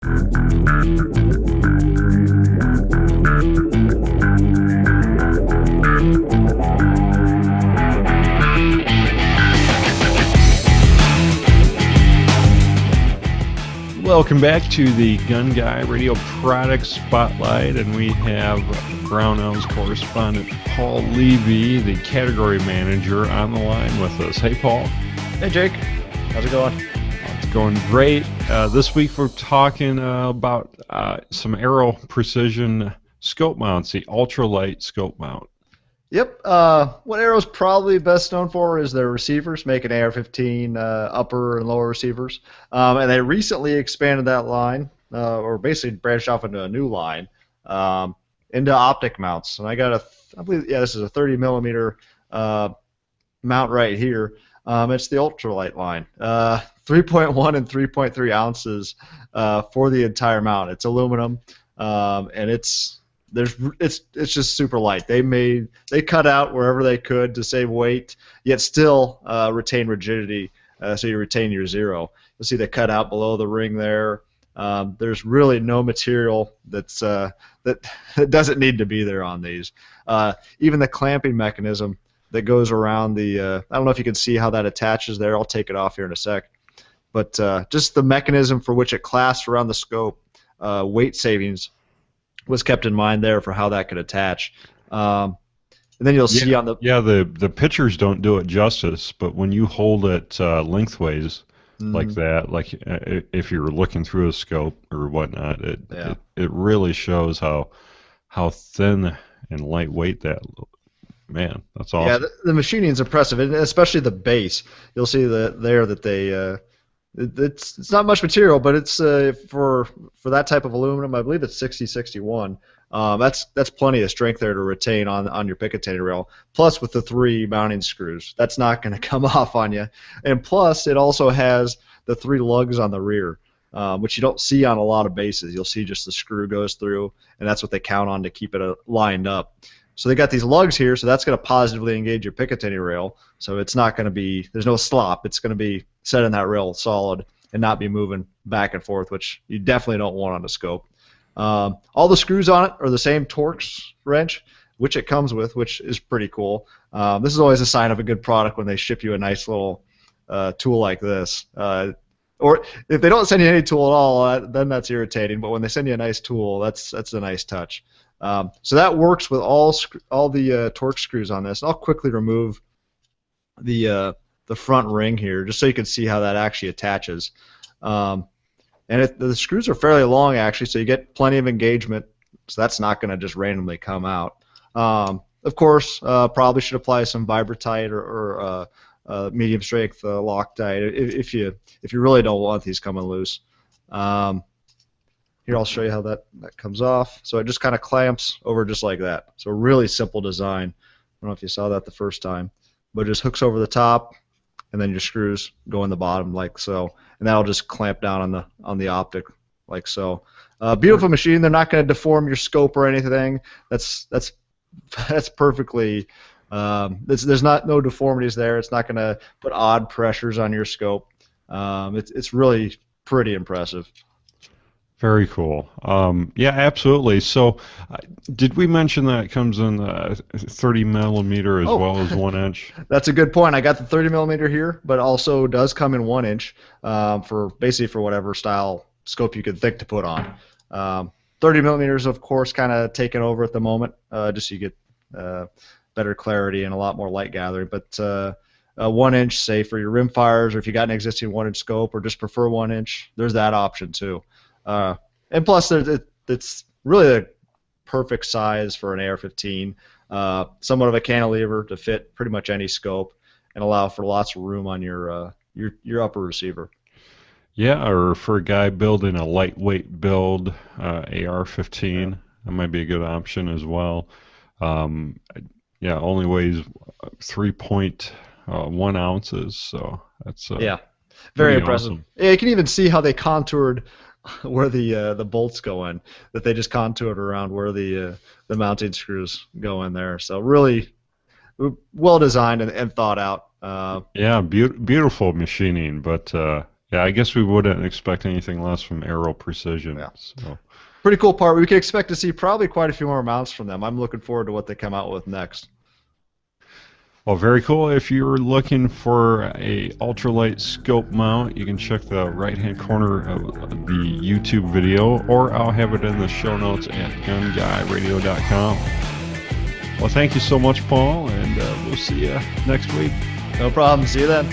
Welcome back to the Gun Guy Radio Product Spotlight, and we have Brownells correspondent Paul Levy, the category manager, on the line with us. Hey, Paul. Hey, Jake. How's it going? It's going great. This week we're talking about some Aero precision scope mounts, the UltraLight scope mount. Yep. What Aero's probably best known for is their receivers, making AR-15 upper and lower receivers. And they recently expanded that line, or basically branched off into a new line, into optic mounts. And I got I believe, this is a 30 millimeter mount right here. It's the UltraLight line. 3.1 and 3.3 ounces for the entire mount. It's aluminum, and it's just super light. They cut out wherever they could to save weight, yet still retain rigidity, so you retain your zero. You'll see they cut out below the ring there. There's really no material that doesn't need to be there on these. Even the clamping mechanism that goes around the I don't know if you can see how that attaches there. I'll take it off here in a sec. But just the mechanism for which it clasps around the scope, weight savings was kept in mind there for how that could attach. And then you'll see on the... Yeah, the pictures don't do it justice, but when you hold it lengthways like that, like if you're looking through a scope or whatnot, it really shows how thin and lightweight that... Man, that's awesome. Yeah, the machining is impressive, and especially the base. You'll see that they... It's not much material, but it's for that type of aluminum. I believe it's 6061. That's plenty of strength there to retain on your Picatinny rail. Plus, with the 3 mounting screws, that's not going to come off on you. And plus, it also has the 3 lugs on the rear, which you don't see on a lot of bases. You'll see just the screw goes through, and that's what they count on to keep it lined up. So they got these lugs here, so that's going to positively engage your Picatinny rail. So it's not going to be, there's no slop. It's going to be set in that rail solid and not be moving back and forth, which you definitely don't want on a scope. All the screws on it are the same Torx wrench, which it comes with, which is pretty cool. This is always a sign of a good product when they ship you a nice little tool like this. Or if they don't send you any tool at all, then that's irritating. But when they send you a nice tool, that's a nice touch. So that works with all the Torx screws on this. I'll quickly remove the front ring here, just so you can see how that actually attaches. And the screws are fairly long, actually, so you get plenty of engagement. So that's not going to just randomly come out. Of course, probably should apply some Vibratite or medium strength Loctite if you really don't want these coming loose. Here, I'll show you how that comes off. So it just kind of clamps over just like that. So a really simple design. I don't know if you saw that the first time, but it just hooks over the top, and then your screws go in the bottom like so, and that'll just clamp down on the optic like so. Beautiful machine. They're not going to deform your scope or anything. That's perfectly. There's no deformities there. It's not going to put odd pressures on your scope. It's really pretty impressive. Very cool. Yeah, absolutely. So, did we mention that it comes in 30 millimeter as well as 1 inch? That's a good point. I got the 30 millimeter here, but also does come in 1 inch for whatever style scope you could think to put on. 30 millimeters, of course, kind of taken over at the moment, just so you get better clarity and a lot more light gathering. But 1 inch, say for your rim fires, or if you got an existing 1 inch scope, or just prefer 1 inch, there's that option too. And plus, it's really a perfect size for an AR-15. Somewhat of a cantilever to fit pretty much any scope, and allow for lots of room on your upper receiver. Yeah, or for a guy building a lightweight build AR-15, that might be a good option as well. Yeah, only weighs 3.1 ounces, so that's very impressive. Awesome. Yeah, you can even see how they contoured where the bolts go in, that they just contoured around where the mounting screws go in there. So really well designed and thought out. Yeah, beautiful machining, but Yeah, I guess we wouldn't expect anything less from Aero Precision. Yeah. So. Pretty cool part. We can expect to see probably quite a few more mounts from them. I'm looking forward to what they come out with next. Well, very cool. If you're looking for a ultralight scope mount, you can check the right-hand corner of the YouTube video, or I'll have it in the show notes at gunguyradio.com. Well, thank you so much, Paul, and we'll see you next week. No problem. See you then.